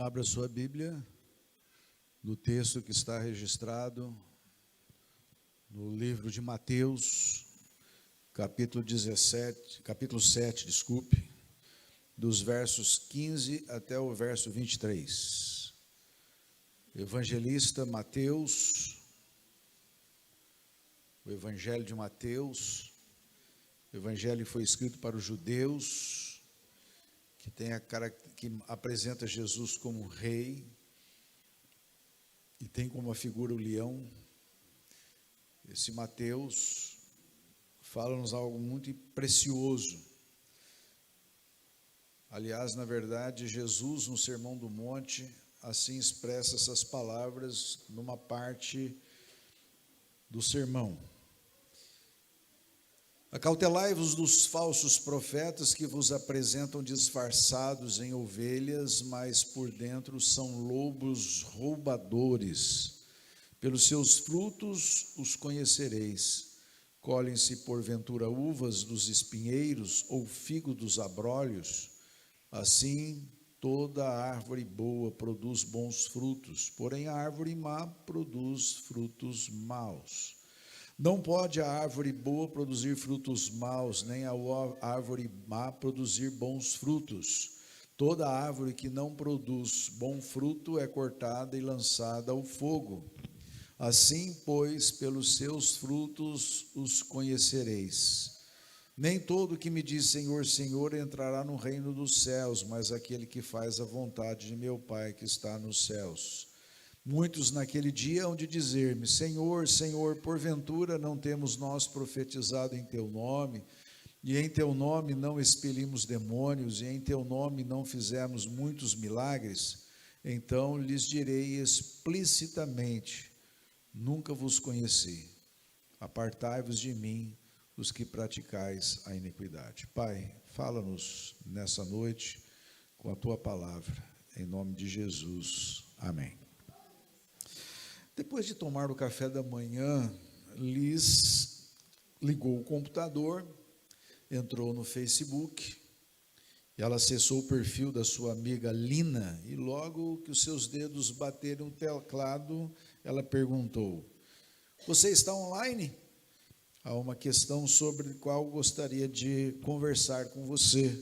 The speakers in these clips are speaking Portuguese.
Abra sua Bíblia no texto que está registrado no livro de Mateus, capítulo 7, dos versos 15 até o verso 23. Evangelista Mateus, o Evangelho de Mateus, o Evangelho foi escrito para os judeus, que apresenta Jesus como rei, e tem como a figura o leão. Esse Mateus fala-nos algo muito precioso. Aliás, na verdade, Jesus, no Sermão do Monte, assim expressa essas palavras numa parte do sermão. Acautelai-vos dos falsos profetas que vos apresentam disfarçados em ovelhas, mas por dentro são lobos roubadores. Pelos seus frutos os conhecereis. Colhem-se porventura uvas dos espinheiros ou figo dos abrolhos? Assim, toda árvore boa produz bons frutos, porém a árvore má produz frutos maus. Não pode a árvore boa produzir frutos maus, nem a árvore má produzir bons frutos. Toda árvore que não produz bom fruto é cortada e lançada ao fogo. Assim, pois, pelos seus frutos os conhecereis. Nem todo que me diz Senhor, Senhor entrará no reino dos céus, mas aquele que faz a vontade de meu Pai que está nos céus. Muitos naquele dia hão de dizer-me, Senhor, Senhor, porventura não temos nós profetizado em Teu nome, e em Teu nome não expelimos demônios, e em Teu nome não fizemos muitos milagres? Então lhes direi explicitamente, nunca vos conheci, apartai-vos de mim, os que praticais a iniquidade. Pai, fala-nos nessa noite com a Tua palavra, em nome de Jesus, amém. Depois de tomar o café da manhã, Liz ligou o computador, entrou no Facebook, e ela acessou o perfil da sua amiga Lina, e logo que os seus dedos bateram o teclado, ela perguntou, você está online? Há uma questão sobre a qual gostaria de conversar com você.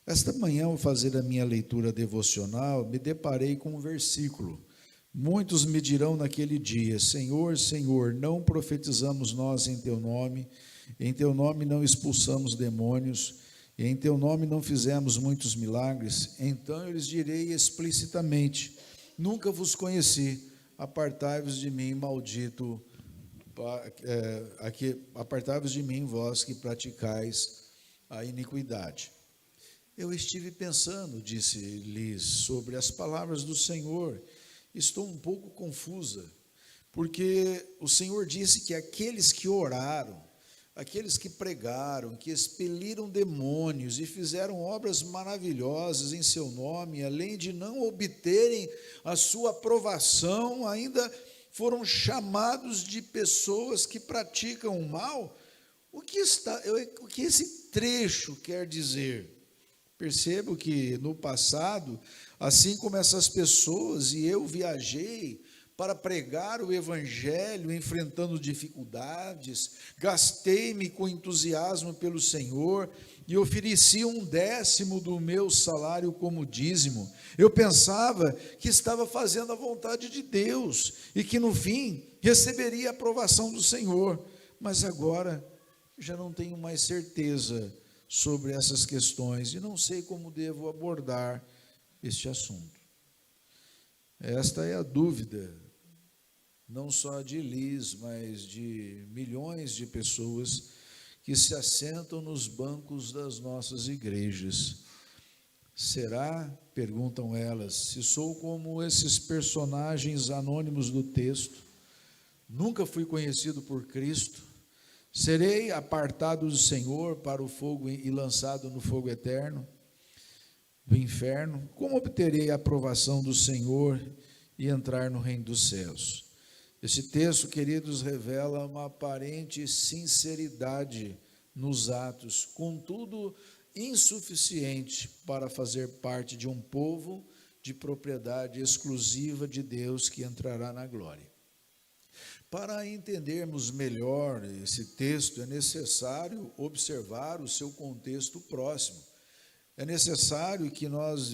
Esta manhã, ao fazer a minha leitura devocional, me deparei com um versículo. Muitos me dirão naquele dia, Senhor, Senhor, não profetizamos nós em Teu nome não expulsamos demônios, e em Teu nome não fizemos muitos milagres? Então eu lhes direi explicitamente, nunca vos conheci, apartai-vos de mim, maldito, apartai-vos de mim, vós que praticais a iniquidade. Eu estive pensando, disse Liz, sobre as palavras do Senhor. Estou um pouco confusa, porque o Senhor disse que aqueles que oraram, aqueles que pregaram, que expeliram demônios e fizeram obras maravilhosas em seu nome, além de não obterem a sua aprovação, ainda foram chamados de pessoas que praticam o mal. O que esse trecho quer dizer? Percebo que no passado, assim como essas pessoas, e eu viajei para pregar o Evangelho, enfrentando dificuldades, gastei-me com entusiasmo pelo Senhor e ofereci 1/10 do meu salário como dízimo. Eu pensava que estava fazendo a vontade de Deus e que no fim receberia a aprovação do Senhor, mas agora já não tenho mais certeza sobre essas questões e não sei como devo abordar este assunto. Esta é a dúvida, não só de Liz, mas de milhões de pessoas que se assentam nos bancos das nossas igrejas. Será, perguntam elas, se sou como esses personagens anônimos do texto, nunca fui conhecido por Cristo, serei apartado do Senhor para o fogo e lançado no fogo eterno do inferno? Como obterei a aprovação do Senhor e entrar no reino dos céus? Esse texto, queridos, revela uma aparente sinceridade nos atos, contudo insuficiente para fazer parte de um povo de propriedade exclusiva de Deus que entrará na glória. Para entendermos melhor esse texto, é necessário observar o seu contexto próximo. É necessário que nós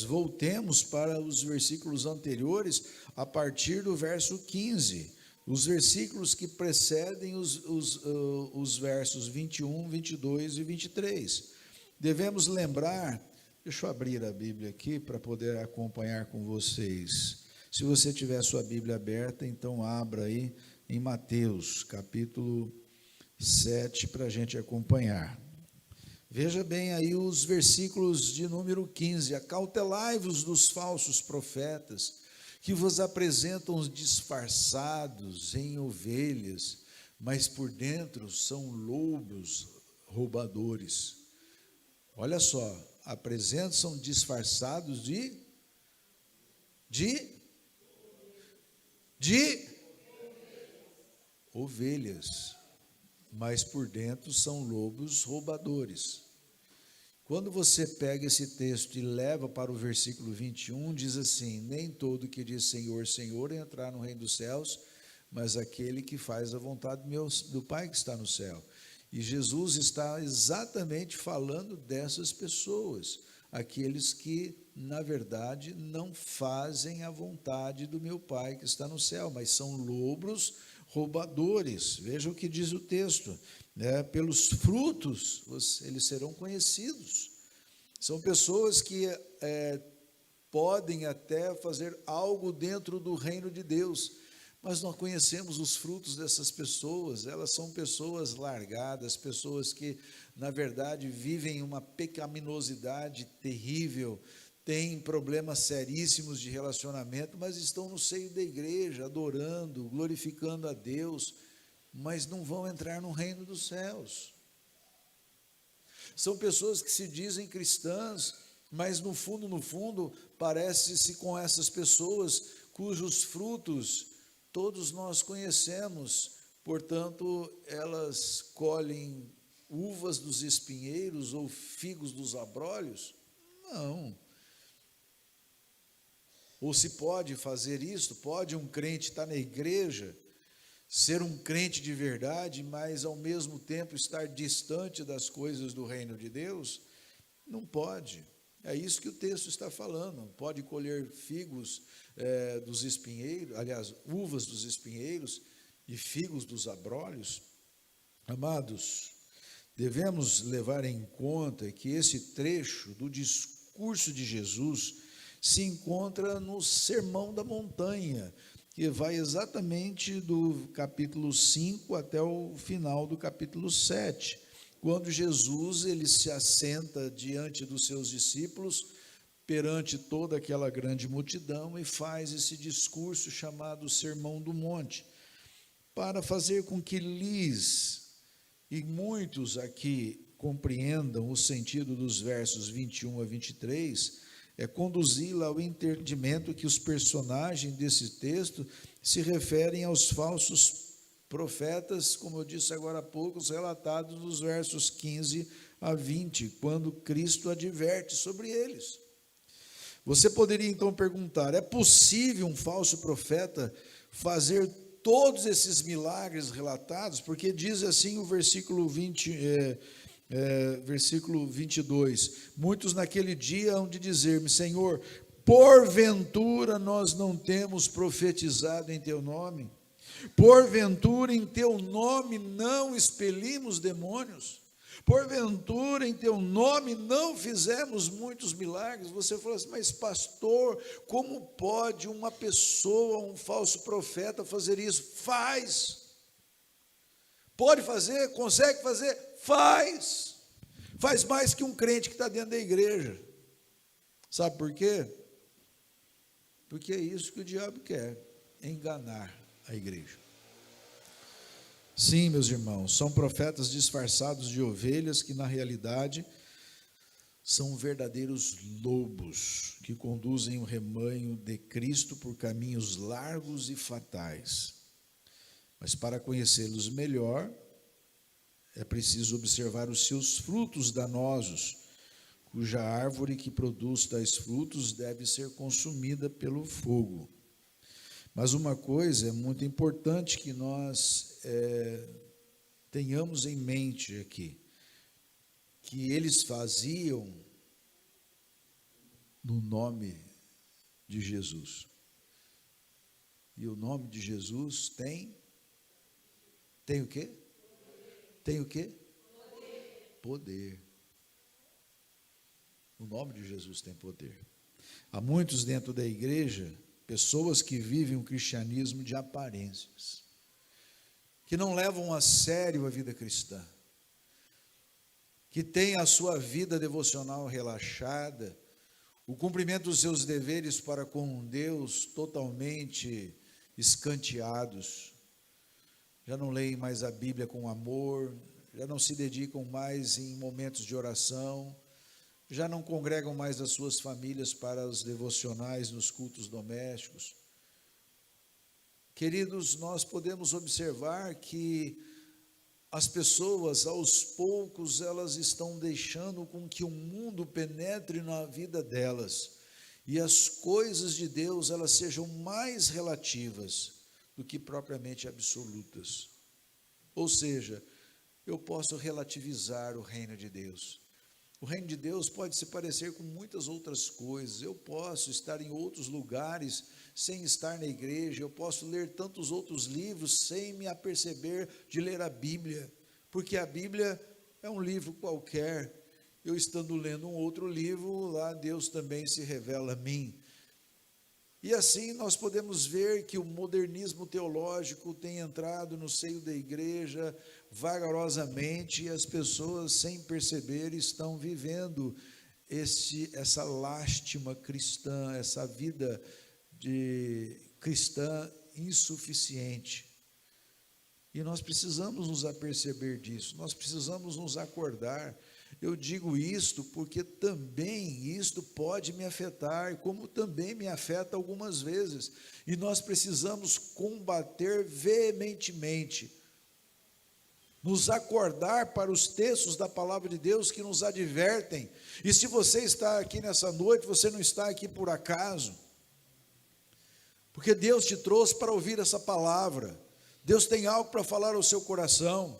voltemos para os versículos anteriores, a partir do verso 15, os versículos que precedem os versos 21, 22 e 23. Devemos lembrar, deixa eu abrir a Bíblia aqui para poder acompanhar com vocês. Se você tiver sua Bíblia aberta, então abra aí em Mateus, capítulo 7, para a gente acompanhar. Veja bem aí os versículos de número 15. Acautelai-vos dos falsos profetas, que vos apresentam disfarçados em ovelhas, mas por dentro são lobos roubadores. Olha só, apresentam disfarçados de ovelhas, mas por dentro são lobos roubadores. Quando você pega esse texto e leva para o versículo 21, diz assim: nem todo que diz Senhor, Senhor entrará no reino dos céus, mas aquele que faz a vontade do Pai que está no céu. E Jesus está exatamente falando dessas pessoas, aqueles que, na verdade, não fazem a vontade do meu Pai que está no céu, mas são lobos roubadores. Veja o que diz o texto, né? Pelos frutos eles serão conhecidos. São pessoas que podem até fazer algo dentro do reino de Deus, mas nós conhecemos os frutos dessas pessoas. Elas são pessoas largadas, pessoas que, na verdade, vivem uma pecaminosidade terrível, têm problemas seríssimos de relacionamento, mas estão no seio da igreja, adorando, glorificando a Deus, mas não vão entrar no reino dos céus. São pessoas que se dizem cristãs, mas no fundo, parece-se com essas pessoas cujos frutos todos nós conhecemos. Portanto, elas colhem uvas dos espinheiros ou figos dos abrolhos? Não. Ou se pode fazer isso? Pode um crente estar na igreja, ser um crente de verdade, mas ao mesmo tempo estar distante das coisas do reino de Deus? Não pode. É isso que o texto está falando. Pode colher figos dos espinheiros, aliás, uvas dos espinheiros e figos dos abrolhos? Amados, devemos levar em conta que esse trecho do discurso de Jesus se encontra no Sermão da Montanha, que vai exatamente do capítulo 5 até o final do capítulo 7, quando Jesus ele se assenta diante dos seus discípulos, perante toda aquela grande multidão, e faz esse discurso chamado Sermão do Monte, para fazer com que lhes e muitos aqui compreendam o sentido dos versos 21 a 23, conduzi-la ao entendimento que os personagens desse texto se referem aos falsos profetas, como eu disse agora há pouco, os relatados nos versos 15 a 20, quando Cristo adverte sobre eles. Você poderia então perguntar: é possível um falso profeta fazer todos esses milagres relatados? Porque diz assim o versículo 22, muitos naquele dia hão de dizer-me: Senhor, porventura nós não temos profetizado em teu nome? Porventura em teu nome não expelimos demônios? Porventura em teu nome não fizemos muitos milagres? Você fala assim: mas pastor, como pode uma pessoa, um falso profeta fazer isso? Faz. Pode fazer? Consegue fazer? Faz. Faz mais que um crente que está dentro da igreja. Sabe por quê? Porque é isso que o diabo quer, enganar a igreja. Sim, meus irmãos, são profetas disfarçados de ovelhas que na realidade são verdadeiros lobos que conduzem o rebanho de Cristo por caminhos largos e fatais. Mas para conhecê-los melhor, é preciso observar os seus frutos danosos, cuja árvore que produz tais frutos deve ser consumida pelo fogo. Mas uma coisa é muito importante que nós tenhamos em mente aqui, que eles faziam no nome de Jesus. E o nome de Jesus tem o quê? Tem o quê? Poder. O nome de Jesus tem poder. Há muitos dentro da igreja, pessoas que vivem um cristianismo de aparências, que não levam a sério a vida cristã, que têm a sua vida devocional relaxada, o cumprimento dos seus deveres para com Deus totalmente escanteados, já não leem mais a Bíblia com amor, já não se dedicam mais em momentos de oração, já não congregam mais as suas famílias para os devocionais nos cultos domésticos. Queridos, nós podemos observar que as pessoas, aos poucos, elas estão deixando com que o mundo penetre na vida delas, e as coisas de Deus, elas sejam mais relativas do que propriamente absolutas. Ou seja, eu posso relativizar o reino de Deus. O reino de Deus pode se parecer com muitas outras coisas. Eu posso estar em outros lugares sem estar na igreja. Eu posso ler tantos outros livros sem me aperceber de ler a Bíblia, porque a Bíblia é um livro qualquer. Eu estando lendo um outro livro, lá Deus também se revela a mim. E assim nós podemos ver que o modernismo teológico tem entrado no seio da igreja vagarosamente, e as pessoas, sem perceber, estão vivendo essa lástima cristã, essa vida de cristã insuficiente. E nós precisamos nos aperceber disso, nós precisamos nos acordar. Eu digo isto porque também isto pode me afetar, como também me afeta algumas vezes, e nós precisamos combater veementemente, nos acordar para os textos da palavra de Deus que nos advertem. E se você está aqui nessa noite, você não está aqui por acaso, porque Deus te trouxe para ouvir essa palavra. Deus tem algo para falar ao seu coração.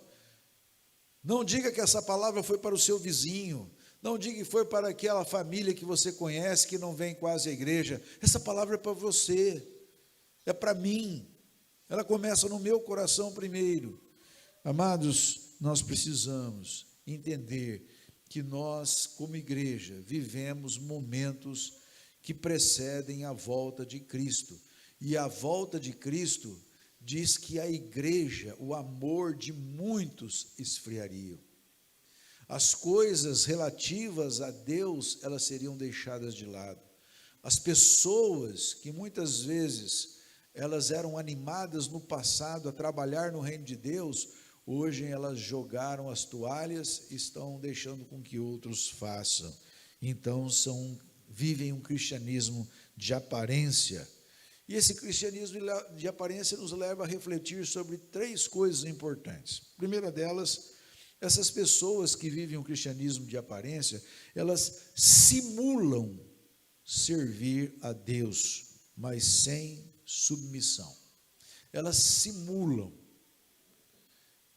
Não diga que essa palavra foi para o seu vizinho, não diga que foi para aquela família que você conhece, que não vem quase à igreja. Essa palavra é para você, é para mim, ela começa no meu coração primeiro. Amados, nós precisamos entender que nós, como igreja, vivemos momentos que precedem a volta de Cristo, e a volta de Cristo diz que a igreja, o amor de muitos esfriaria. As coisas relativas a Deus, elas seriam deixadas de lado. As pessoas que muitas vezes elas eram animadas no passado a trabalhar no reino de Deus, hoje elas jogaram as toalhas e estão deixando com que outros façam. Então vivem um cristianismo de aparência. E esse cristianismo de aparência nos leva a refletir sobre três coisas importantes. A primeira delas, essas pessoas que vivem um cristianismo de aparência, elas simulam servir a Deus, mas sem submissão. Elas simulam,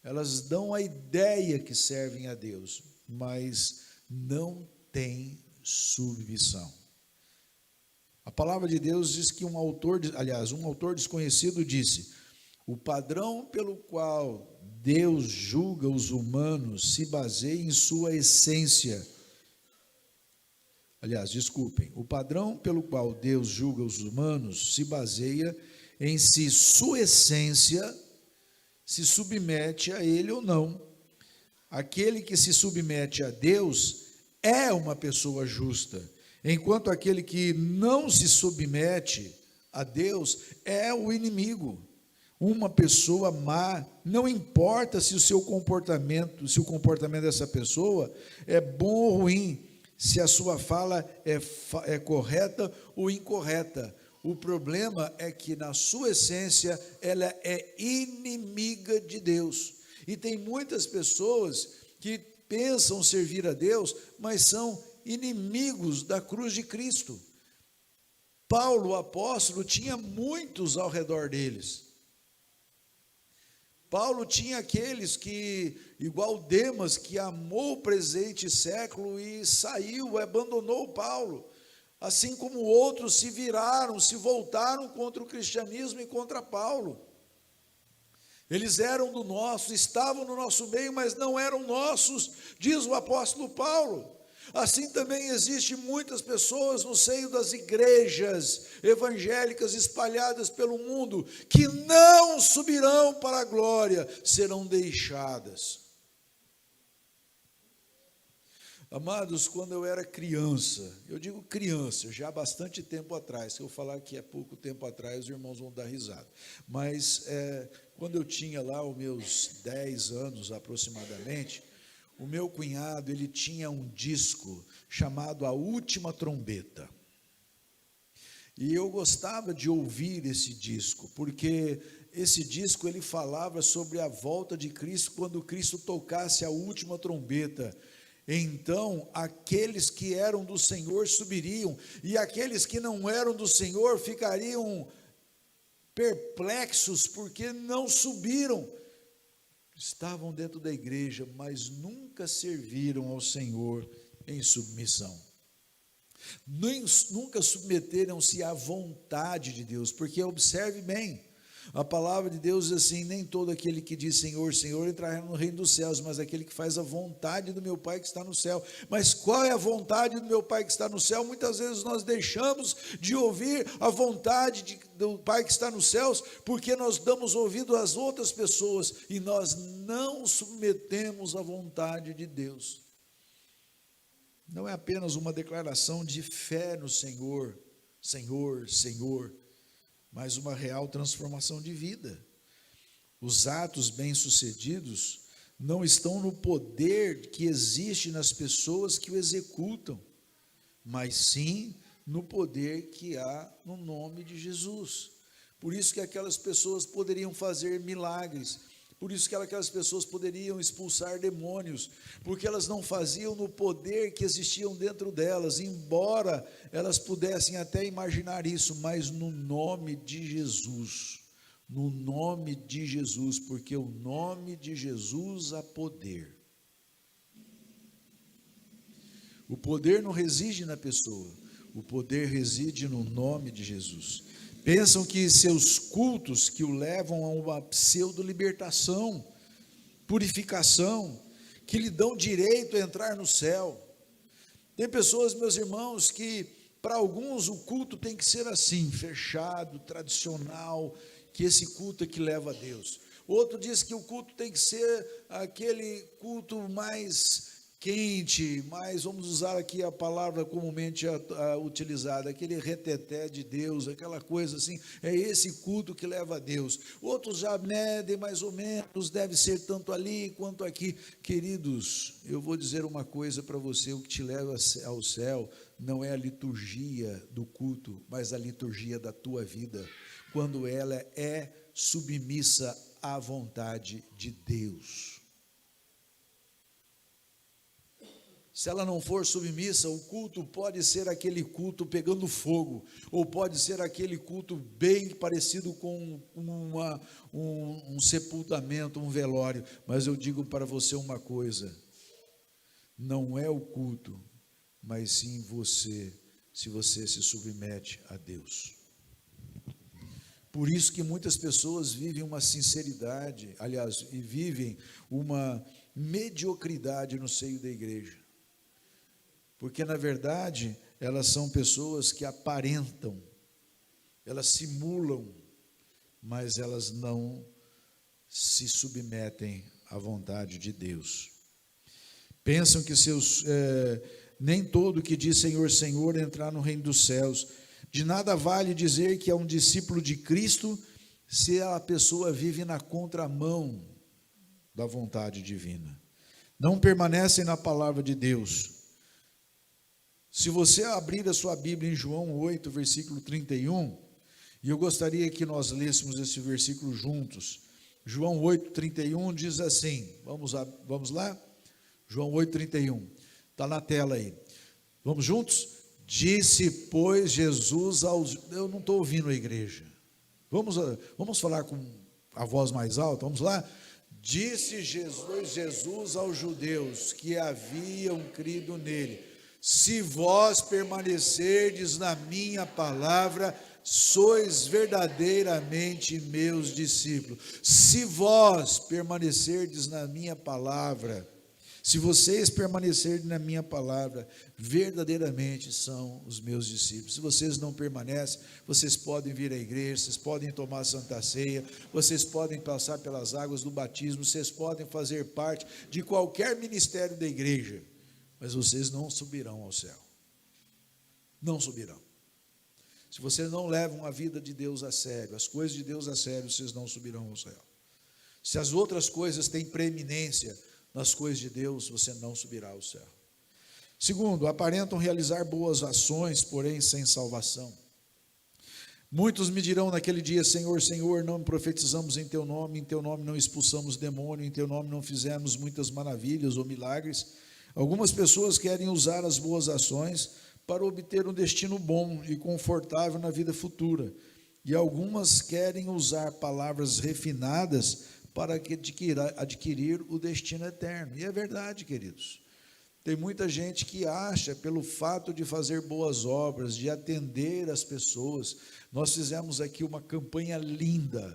elas dão a ideia que servem a Deus, mas não têm submissão. A palavra de Deus diz que um autor desconhecido disse: o padrão pelo qual Deus julga os humanos se baseia em sua essência. O padrão pelo qual Deus julga os humanos se baseia em se sua essência se submete a ele ou não. Aquele que se submete a Deus é uma pessoa justa, enquanto aquele que não se submete a Deus é o inimigo, uma pessoa má. Não importa se o comportamento dessa pessoa é bom ou ruim, se a sua fala é correta ou incorreta. O problema é que na sua essência ela é inimiga de Deus. E tem muitas pessoas que pensam servir a Deus, mas são inimigos da cruz de Cristo. Paulo, o apóstolo, tinha muitos ao redor deles. Paulo tinha aqueles que, igual Demas, que amou o presente século e saiu, abandonou Paulo. Assim como outros se viraram, se voltaram contra o cristianismo e contra Paulo. Eles eram do nosso, estavam no nosso meio, mas não eram nossos, diz o apóstolo Paulo. Assim também existem muitas pessoas no seio das igrejas evangélicas espalhadas pelo mundo, que não subirão para a glória, serão deixadas. Amados, quando eu era criança, eu digo criança, já há bastante tempo atrás, se eu falar que é pouco tempo atrás, os irmãos vão dar risada, mas quando eu tinha lá os meus 10 anos aproximadamente, o meu cunhado, ele tinha um disco chamado A Última Trombeta, e eu gostava de ouvir esse disco, porque esse disco ele falava sobre a volta de Cristo, quando Cristo tocasse a última trombeta. Então, aqueles que eram do Senhor subiriam, e aqueles que não eram do Senhor ficariam perplexos, porque não subiram. Estavam dentro da igreja, mas nunca serviram ao Senhor em submissão. Nunca submeteram-se à vontade de Deus, porque observe bem, a palavra de Deus diz assim: nem todo aquele que diz Senhor, Senhor entrará no reino dos céus, mas aquele que faz a vontade do meu Pai que está no céu. Mas qual é a vontade do meu Pai que está no céu? Muitas vezes nós deixamos de ouvir a vontade do Pai que está nos céus, porque nós damos ouvido às outras pessoas, e nós não submetemos à vontade de Deus. Não é apenas uma declaração de fé no Senhor, Senhor, Senhor, mas uma real transformação de vida. Os atos bem-sucedidos não estão no poder que existe nas pessoas que o executam, mas sim no poder que há no nome de Jesus. Por isso que aquelas pessoas poderiam fazer milagres, por isso que aquelas pessoas poderiam expulsar demônios, porque elas não faziam no poder que existiam dentro delas, embora elas pudessem até imaginar isso, mas no nome de Jesus, porque o nome de Jesus há poder. O poder não reside na pessoa, o poder reside no nome de Jesus. Pensam que seus cultos que o levam a uma pseudo-libertação, purificação, que lhe dão direito a entrar no céu. Tem pessoas, meus irmãos, que para alguns o culto tem que ser assim, fechado, tradicional, que esse culto é que leva a Deus. Outro diz que o culto tem que ser aquele culto mais quente, mas vamos usar aqui a palavra comumente utilizada, aquele reteté de Deus, aquela coisa assim, é esse culto que leva a Deus. Outros já medem mais ou menos, deve ser tanto ali quanto aqui. Queridos, eu vou dizer uma coisa para você: o que te leva ao céu não é a liturgia do culto, mas a liturgia da tua vida, quando ela é submissa à vontade de Deus. Se ela não for submissa, o culto pode ser aquele culto pegando fogo, ou pode ser aquele culto bem parecido com um sepultamento, um velório. Mas eu digo para você uma coisa: não é o culto, mas sim você, se você se submete a Deus. Por isso que muitas pessoas vivem uma sinceridade, aliás, e vivem uma mediocridade no seio da igreja. Porque, na verdade, elas são pessoas que aparentam, elas simulam, mas elas não se submetem à vontade de Deus. Pensam que nem todo que diz Senhor, Senhor entrar no reino dos céus. De nada vale dizer que é um discípulo de Cristo se a pessoa vive na contramão da vontade divina. Não permanecem na palavra de Deus. Se você abrir a sua Bíblia em João 8, versículo 31, e eu gostaria que nós lêssemos esse versículo juntos. João 8, 31 diz assim, vamos lá? João 8, 31, está na tela aí. Vamos juntos? Disse, pois, Jesus aos... Eu não estou ouvindo a igreja. Vamos falar com a voz mais alta? Vamos lá? Disse Jesus aos judeus que haviam crido nele: se vós permanecerdes na minha palavra, sois verdadeiramente meus discípulos. Se vós permanecerdes na minha palavra, se vocês permanecerem na minha palavra, verdadeiramente são os meus discípulos. Se vocês não permanecem, vocês podem vir à igreja, vocês podem tomar a Santa Ceia, vocês podem passar pelas águas do batismo, vocês podem fazer parte de qualquer ministério da igreja, mas vocês não subirão ao céu. Não subirão. Se vocês não levam a vida de Deus a sério, as coisas de Deus a sério, vocês não subirão ao céu. Se as outras coisas têm preeminência nas coisas de Deus, você não subirá ao céu. Segundo, aparentam realizar boas ações, porém sem salvação. Muitos me dirão naquele dia: Senhor, Senhor, não profetizamos em teu nome não expulsamos demônio, em teu nome não fizemos muitas maravilhas ou milagres. Algumas pessoas querem usar as boas ações para obter um destino bom e confortável na vida futura, e algumas querem usar palavras refinadas para adquirir o destino eterno. E é verdade, queridos. Tem muita gente que acha, pelo fato de fazer boas obras, de atender as pessoas. Nós fizemos aqui uma campanha linda,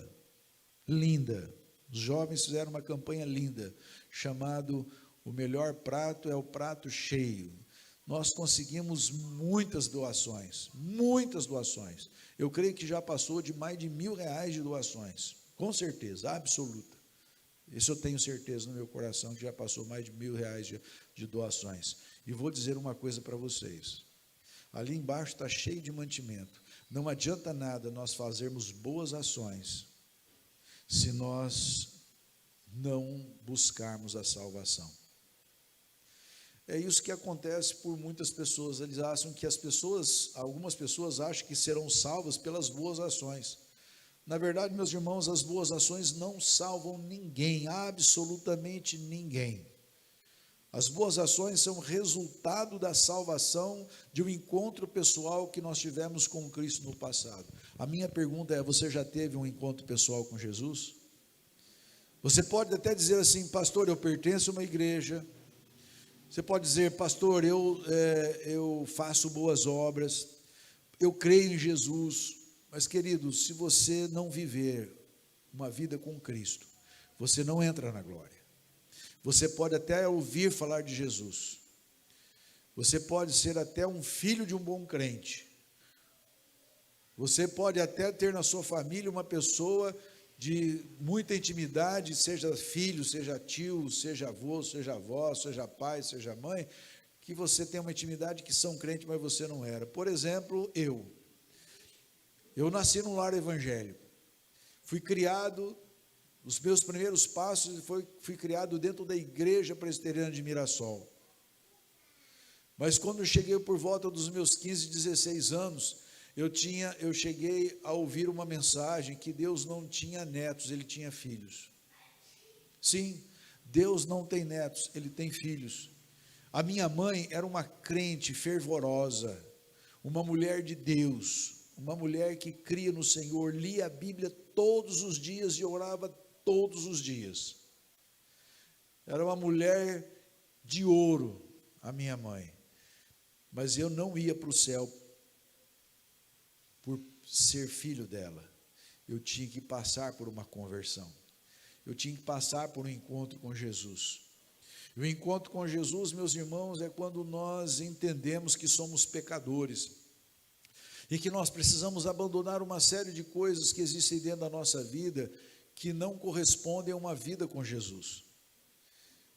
os jovens fizeram uma campanha linda, chamado O Melhor Prato é o Prato Cheio. Nós conseguimos muitas doações, eu creio que já passou de mais de R$1.000 de doações, com certeza, absoluta. Isso eu tenho certeza no meu coração, que já passou mais de R$1.000 de doações. E vou dizer uma coisa para vocês: ali embaixo está cheio de mantimento. Não adianta nada nós fazermos boas ações se nós não buscarmos a salvação. É isso que acontece por muitas pessoas. Eles acham que algumas pessoas acham que serão salvas pelas boas ações. Na verdade, meus irmãos, as boas ações não salvam ninguém, absolutamente ninguém. As boas ações são resultado da salvação, de um encontro pessoal que nós tivemos com Cristo no passado. A minha pergunta é: você já teve um encontro pessoal com Jesus? Você pode até dizer assim: pastor, eu pertenço a uma igreja. Você pode dizer: pastor, eu faço boas obras, eu creio em Jesus. Mas, querido, se você não viver uma vida com Cristo, você não entra na glória. Você pode até ouvir falar de Jesus, você pode ser até um filho de um bom crente, você pode até ter na sua família uma pessoa de muita intimidade, seja filho, seja tio, seja avô, seja avó, seja pai, seja mãe, que você tem uma intimidade, que são crentes, mas você não era. Por exemplo, eu nasci num lar evangélico, fui criado, os meus primeiros passos, fui criado dentro da igreja presbiteriana de Mirassol. Mas quando eu cheguei por volta dos meus 15, 16 anos, eu cheguei a ouvir uma mensagem que Deus não tinha netos, Ele tinha filhos. Sim, Deus não tem netos, Ele tem filhos. A minha mãe era uma crente fervorosa, uma mulher de Deus, uma mulher que cria no Senhor, lia a Bíblia todos os dias e orava todos os dias. Era uma mulher de ouro, a minha mãe. Mas eu não ia para o céu por ser filho dela. Eu tinha que passar por uma conversão. Eu tinha que passar por um encontro com Jesus. E o encontro com Jesus, meus irmãos, é quando nós entendemos que somos pecadores e que nós precisamos abandonar uma série de coisas que existem dentro da nossa vida que não correspondem a uma vida com Jesus.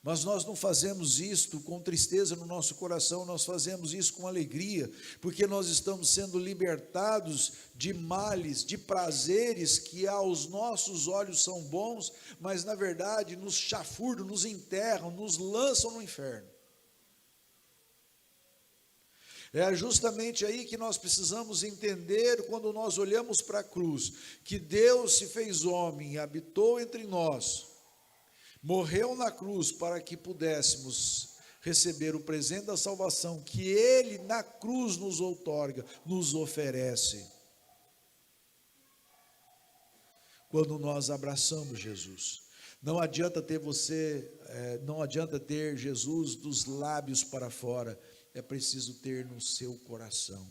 Mas nós não fazemos isto com tristeza no nosso coração, nós fazemos isso com alegria, porque nós estamos sendo libertados de males, de prazeres que aos nossos olhos são bons, mas na verdade nos chafurdam, nos enterram, nos lançam no inferno. É justamente aí que nós precisamos entender, quando nós olhamos para a cruz, que Deus se fez homem e habitou entre nós, morreu na cruz para que pudéssemos receber o presente da salvação que Ele na cruz nos outorga, nos oferece. Quando nós abraçamos Jesus, não adianta ter Jesus dos lábios para fora, é preciso ter no seu coração,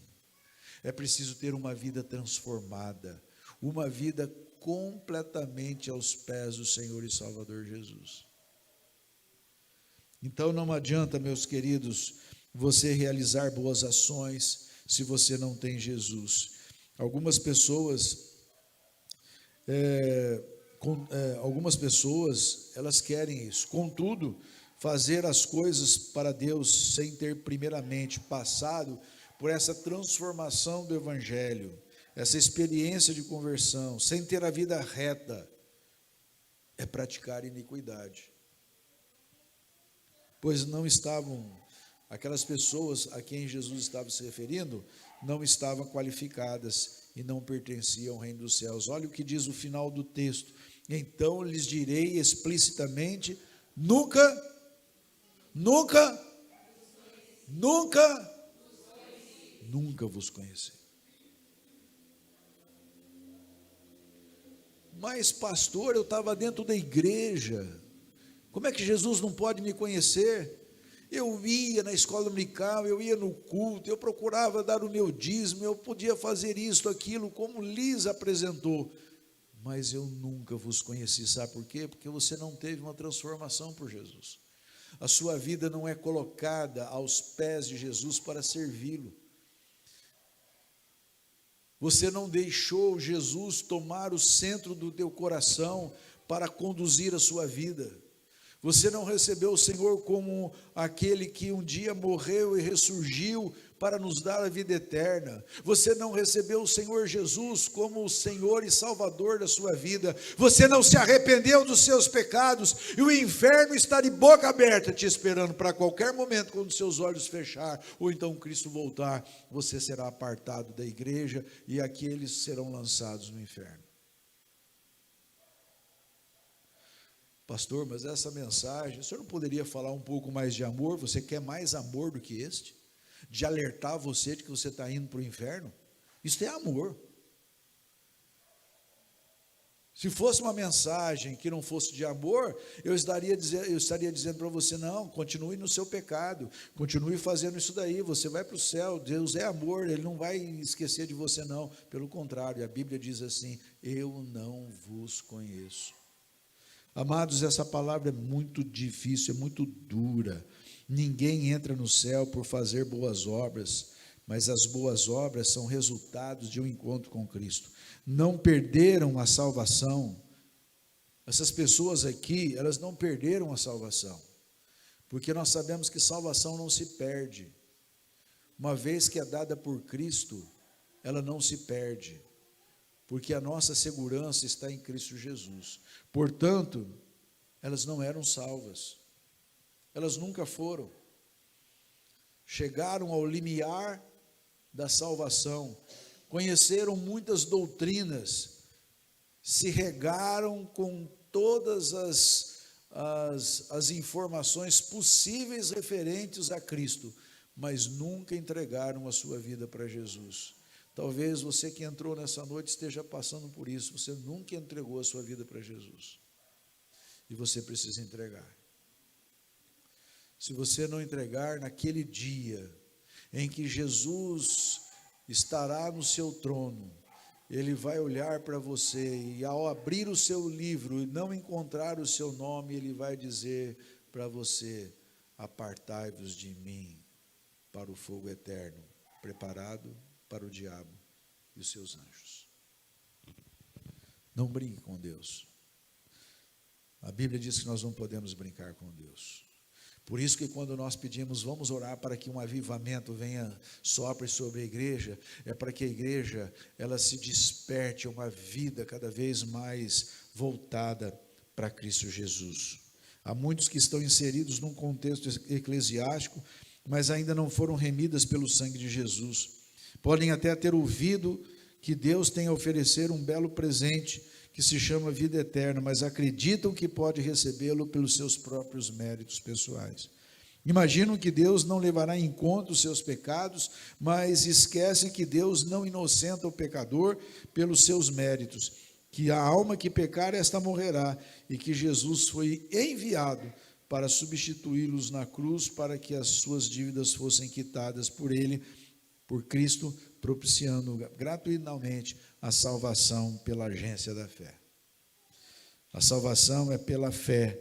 é preciso ter uma vida transformada, uma vida completamente aos pés do Senhor e Salvador Jesus. Então não adianta, meus queridos, você realizar boas ações se você não tem Jesus. Algumas pessoas elas querem isso, contudo, fazer as coisas para Deus sem ter primeiramente passado por essa transformação do Evangelho, essa experiência de conversão, sem ter a vida reta, é praticar iniquidade. Pois não estavam, aquelas pessoas a quem Jesus estava se referindo, não estavam qualificadas e não pertenciam ao reino dos céus. Olha o que diz o final do texto: então lhes direi explicitamente, nunca vos conheci. Mas pastor, eu estava dentro da igreja, como é que Jesus não pode me conhecer? Eu ia na escola dominical, eu ia no culto, eu procurava dar o meu dízimo, eu podia fazer isto, aquilo, como Liz apresentou, mas eu nunca vos conheci. Sabe por quê? Porque você não teve uma transformação por Jesus. A sua vida não é colocada aos pés de Jesus para servi-lo. Você não deixou Jesus tomar o centro do teu coração para conduzir a sua vida. Você não recebeu o Senhor como aquele que um dia morreu e ressurgiu para nos dar a vida eterna. Você não recebeu o Senhor Jesus como o Senhor e Salvador da sua vida. Você não se arrependeu dos seus pecados e o inferno está de boca aberta te esperando para qualquer momento, quando seus olhos fechar ou então Cristo voltar, você será apartado da igreja e aqueles serão lançados no inferno. Pastor, mas essa mensagem, o senhor não poderia falar um pouco mais de amor? Você quer mais amor do que este? De alertar você de que você está indo para o inferno? Isso é amor. Se fosse uma mensagem que não fosse de amor, eu estaria dizendo para você, não, continue no seu pecado, continue fazendo isso daí, você vai para o céu, Deus é amor, Ele não vai esquecer de você não, pelo contrário, a Bíblia diz assim, eu não vos conheço. Amados, essa palavra é muito difícil, é muito dura. Ninguém entra no céu por fazer boas obras, mas as boas obras são resultados de um encontro com Cristo. Não perderam a salvação. Essas pessoas aqui, elas não perderam a salvação, porque nós sabemos que salvação não se perde. Uma vez que é dada por Cristo, ela não se perde, porque a nossa segurança está em Cristo Jesus. Portanto, elas não eram salvas, elas nunca foram. Chegaram ao limiar da salvação, conheceram muitas doutrinas, se regaram com todas as informações possíveis referentes a Cristo, mas nunca entregaram a sua vida para Jesus. Talvez você que entrou nessa noite esteja passando por isso, você nunca entregou a sua vida para Jesus, e você precisa entregar. Se você não entregar, naquele dia em que Jesus estará no seu trono, Ele vai olhar para você, e ao abrir o seu livro e não encontrar o seu nome, Ele vai dizer para você, apartai-vos de mim para o fogo eterno, preparado para o diabo e os seus anjos. Não brinque com Deus. A Bíblia diz que nós não podemos brincar com Deus. Por isso que quando nós pedimos, vamos orar para que um avivamento venha, sopre sobre a igreja, é para que a igreja, ela se desperte a uma vida cada vez mais voltada para Cristo Jesus. Há muitos que estão inseridos num contexto eclesiástico, mas ainda não foram remidas pelo sangue de Jesus. Podem até ter ouvido que Deus tem a oferecer um belo presente, que se chama vida eterna, mas acreditam que pode recebê-lo pelos seus próprios méritos pessoais. Imaginam que Deus não levará em conta os seus pecados, mas esquecem que Deus não inocenta o pecador pelos seus méritos, que a alma que pecar, esta morrerá, e que Jesus foi enviado para substituí-los na cruz, para que as suas dívidas fossem quitadas por ele, por Cristo, propiciando gratuitamente a salvação pela agência da fé. A salvação é pela fé.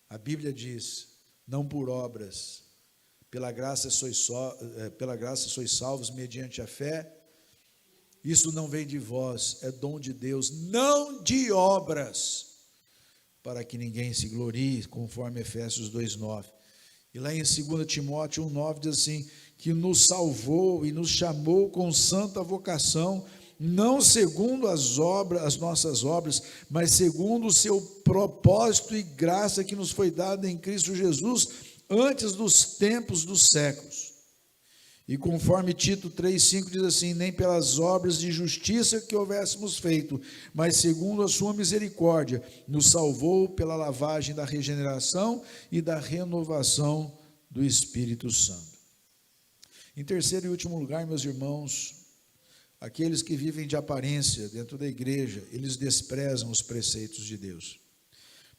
A Bíblia diz: não por obras, pela graça sois salvos mediante a fé. Isso não vem de vós, é dom de Deus, não de obras, para que ninguém se glorie, conforme Efésios 2:9. E lá em 2 Timóteo 1:9 diz assim: que nos salvou e nos chamou com santa vocação, não segundo as nossas obras, mas segundo o seu propósito e graça que nos foi dada em Cristo Jesus, antes dos tempos dos séculos. E conforme Tito 3,5 diz assim: nem pelas obras de justiça que houvéssemos feito, mas segundo a sua misericórdia, nos salvou pela lavagem da regeneração e da renovação do Espírito Santo. Em terceiro e último lugar, meus irmãos, aqueles que vivem de aparência dentro da igreja, eles desprezam os preceitos de Deus,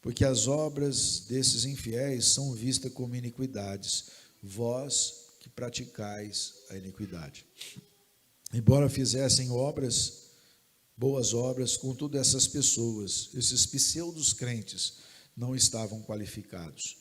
porque as obras desses infiéis são vistas como iniquidades, vós que praticais a iniquidade. Embora fizessem obras, boas obras, contudo essas pessoas, esses pseudos crentes, não estavam qualificados.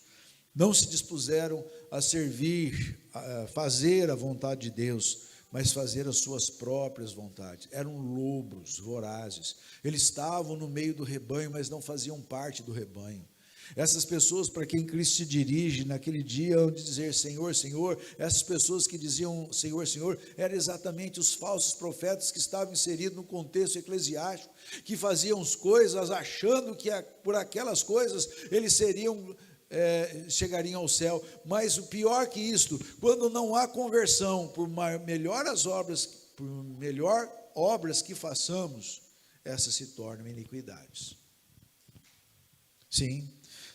Não se dispuseram a servir, a fazer a vontade de Deus, mas fazer as suas próprias vontades. Eram lobos vorazes. Eles estavam no meio do rebanho, mas não faziam parte do rebanho. Essas pessoas para quem Cristo se dirige naquele dia, onde dizer Senhor, Senhor, essas pessoas que diziam Senhor, Senhor, eram exatamente os falsos profetas que estavam inseridos no contexto eclesiástico, que faziam as coisas achando que por aquelas coisas eles chegariam ao céu. Mas o pior que isto, quando não há conversão, por melhor obras que façamos, essas se tornam iniquidades. Sim,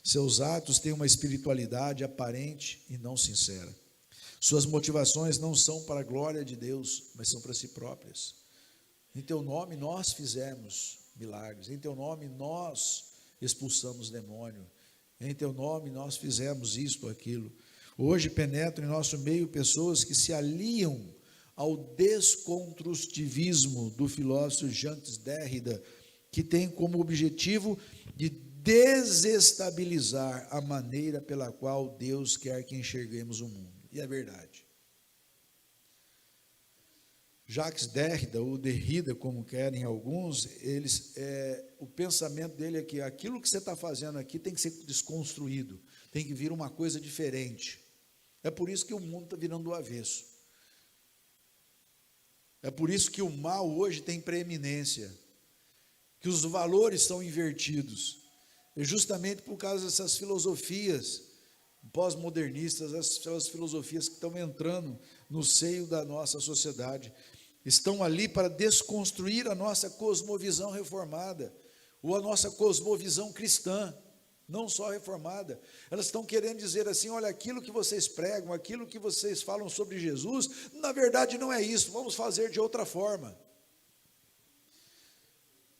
seus atos têm uma espiritualidade aparente e não sincera. Suas motivações não são para a glória de Deus, mas são para si próprias. Em teu nome nós fizemos milagres, em teu nome nós expulsamos demônio, em teu nome nós fizemos isto ou aquilo. Hoje penetram em nosso meio pessoas que se aliam ao desconstrutivismo do filósofo Jacques Derrida, que tem como objetivo de desestabilizar a maneira pela qual Deus quer que enxerguemos o mundo. E é verdade. Jacques Derrida, ou Derrida, como querem alguns, o pensamento dele é que aquilo que você está fazendo aqui tem que ser desconstruído, tem que vir uma coisa diferente. É por isso que o mundo está virando do avesso. É por isso que o mal hoje tem preeminência, que os valores são invertidos. É justamente por causa dessas filosofias pós-modernistas, essas filosofias que estão entrando no seio da nossa sociedade, estão ali para desconstruir a nossa cosmovisão reformada, ou a nossa cosmovisão cristã, não só reformada. Elas estão querendo dizer assim: olha, aquilo que vocês pregam, aquilo que vocês falam sobre Jesus, na verdade não é isso, vamos fazer de outra forma.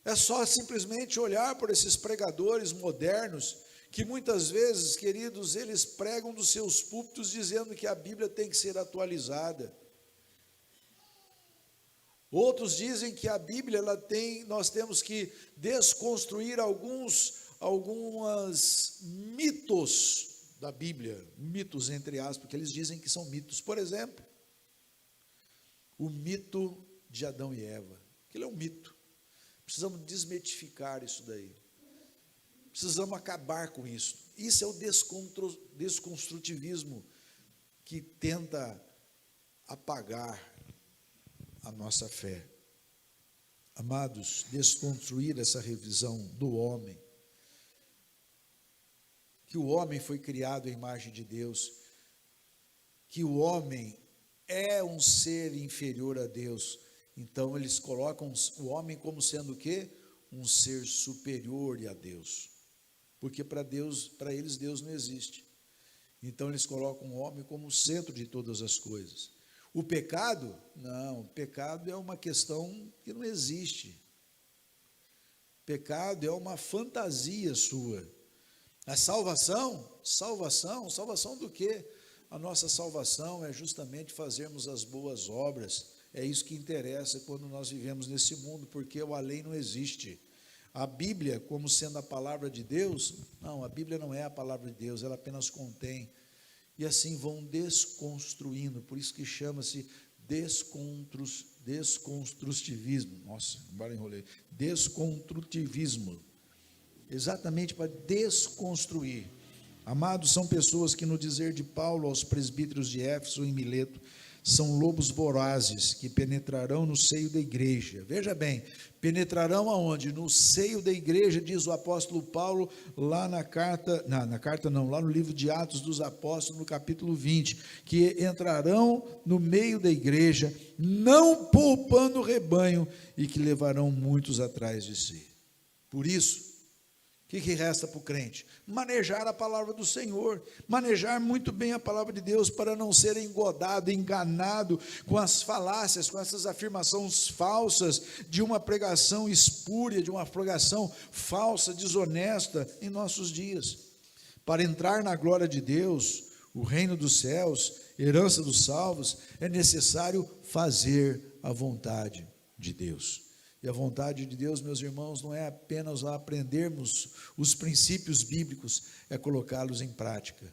É só simplesmente olhar por esses pregadores modernos, que muitas vezes, queridos, eles pregam dos seus púlpitos dizendo que a Bíblia tem que ser atualizada. Outros dizem que a Bíblia, nós temos que desconstruir alguns mitos da Bíblia, mitos entre aspas, porque eles dizem que são mitos. Por exemplo, o mito de Adão e Eva. Aquilo é um mito. Precisamos desmitificar isso daí. Precisamos acabar com isso. Isso é o desconstrutivismo que tenta apagar a nossa fé. Amados, desconstruir essa revisão do homem, que o homem foi criado à imagem de Deus, que o homem é um ser inferior a Deus. Então eles colocam o homem como sendo o quê? Um ser superior a Deus. Porque para eles Deus não existe. Então eles colocam o homem como o centro de todas as coisas. O pecado? Não, o pecado é uma questão que não existe. Pecado é uma fantasia sua. A salvação do quê? A nossa salvação é justamente fazermos as boas obras. É isso que interessa quando nós vivemos nesse mundo, porque o além não existe. A Bíblia, como sendo a palavra de Deus, não, a Bíblia não é a palavra de Deus, ela apenas contém. E assim vão desconstruindo, por isso que chama-se desconstrutivismo. Nossa, agora enrolei. Desconstrutivismo. Exatamente para desconstruir. Amados, são pessoas que, no dizer de Paulo aos presbíteros de Éfeso e Mileto, são lobos vorazes que penetrarão no seio da igreja. Veja bem, penetrarão aonde? No seio da igreja, diz o apóstolo Paulo, lá lá no livro de Atos dos Apóstolos, no capítulo 20, que entrarão no meio da igreja, não poupando o rebanho, e que levarão muitos atrás de si. Por isso, o que resta para o crente? Manejar a palavra do Senhor, manejar muito bem a palavra de Deus, para não ser engodado, enganado com as falácias, com essas afirmações falsas, de uma pregação espúria, de uma pregação falsa, desonesta, em nossos dias. Para entrar na glória de Deus, o reino dos céus, herança dos salvos, é necessário fazer a vontade de Deus. E a vontade de Deus, meus irmãos, não é apenas aprendermos os princípios bíblicos, é colocá-los em prática.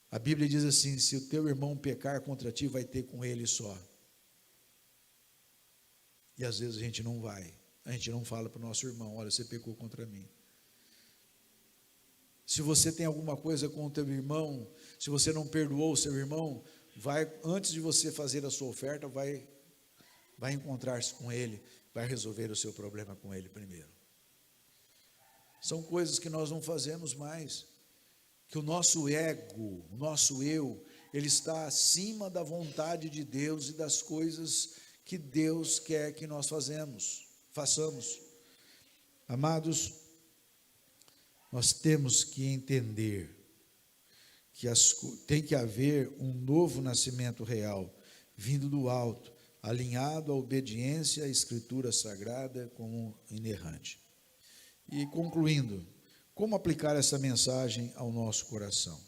A Bíblia diz assim: se o teu irmão pecar contra ti, vai ter com ele só. E às vezes a gente não fala para o nosso irmão: olha, você pecou contra mim. Se você tem alguma coisa com o teu irmão, se você não perdoou o seu irmão, antes de você fazer a sua oferta, vai encontrar-se com ele, vai resolver o seu problema com ele primeiro. São coisas que nós não fazemos mais, que o nosso ego, o nosso eu, ele está acima da vontade de Deus e das coisas que Deus quer que nós façamos. Amados, nós temos que entender que tem que haver um novo nascimento real, vindo do alto, alinhado à obediência à Escritura Sagrada como inerrante. E concluindo, como aplicar essa mensagem ao nosso coração?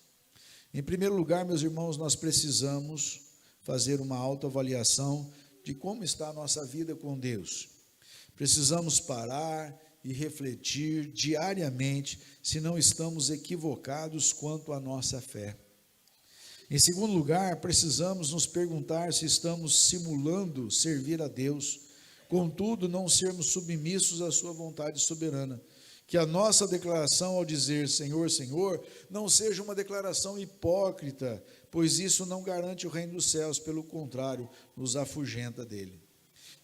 Em primeiro lugar, meus irmãos, nós precisamos fazer uma autoavaliação de como está a nossa vida com Deus. Precisamos parar e refletir diariamente se não estamos equivocados quanto à nossa fé. Em segundo lugar, precisamos nos perguntar se estamos simulando servir a Deus, contudo não sermos submissos à sua vontade soberana. Que a nossa declaração ao dizer Senhor, Senhor, não seja uma declaração hipócrita, pois isso não garante o reino dos céus, pelo contrário, nos afugenta dele.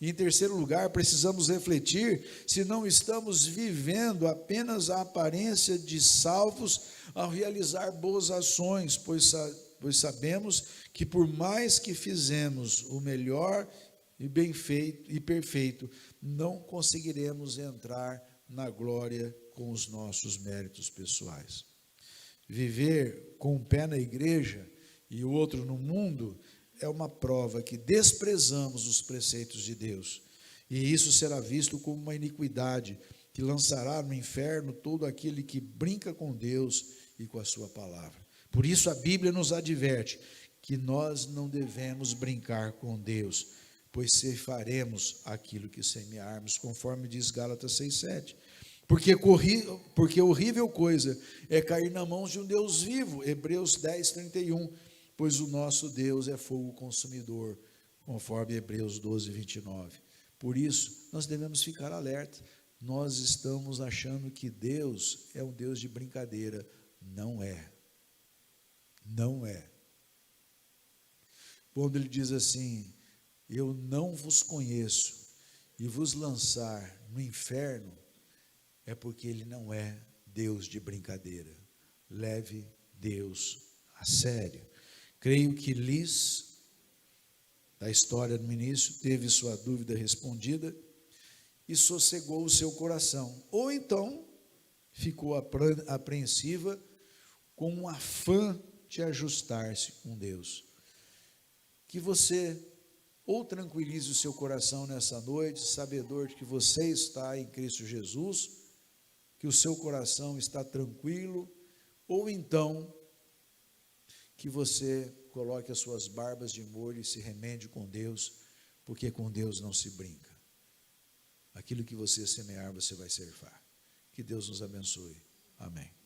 E em terceiro lugar, precisamos refletir se não estamos vivendo apenas a aparência de salvos ao realizar boas ações, pois sabemos que por mais que fizemos o melhor e bem feito e perfeito, não conseguiremos entrar na glória com os nossos méritos pessoais. Viver com um pé na igreja e o outro no mundo é uma prova que desprezamos os preceitos de Deus, e isso será visto como uma iniquidade que lançará no inferno todo aquele que brinca com Deus e com a sua palavra. Por isso a Bíblia nos adverte que nós não devemos brincar com Deus, pois ceifaremos aquilo que semearmos, conforme diz Gálatas 6:7. Porque horrível coisa é cair na mão de um Deus vivo, Hebreus 10:31, pois o nosso Deus é fogo consumidor, conforme Hebreus 12:29. Por isso, nós devemos ficar alerta. Nós estamos achando que Deus é um Deus de brincadeira. Não é. Não é. Quando ele diz assim: eu não vos conheço, e vos lançar no inferno, é porque ele não é Deus de brincadeira. Leve Deus a sério. Creio que Liz, da história no início, teve sua dúvida respondida e sossegou o seu coração. Ou então, ficou apreensiva com um afã de ajustar-se com Deus. Que você ou tranquilize o seu coração nessa noite, sabedor de que você está em Cristo Jesus, que o seu coração está tranquilo, ou então que você coloque as suas barbas de molho e se remende com Deus, porque com Deus não se brinca. Aquilo que você semear, você vai ceifar. Que Deus nos abençoe. Amém.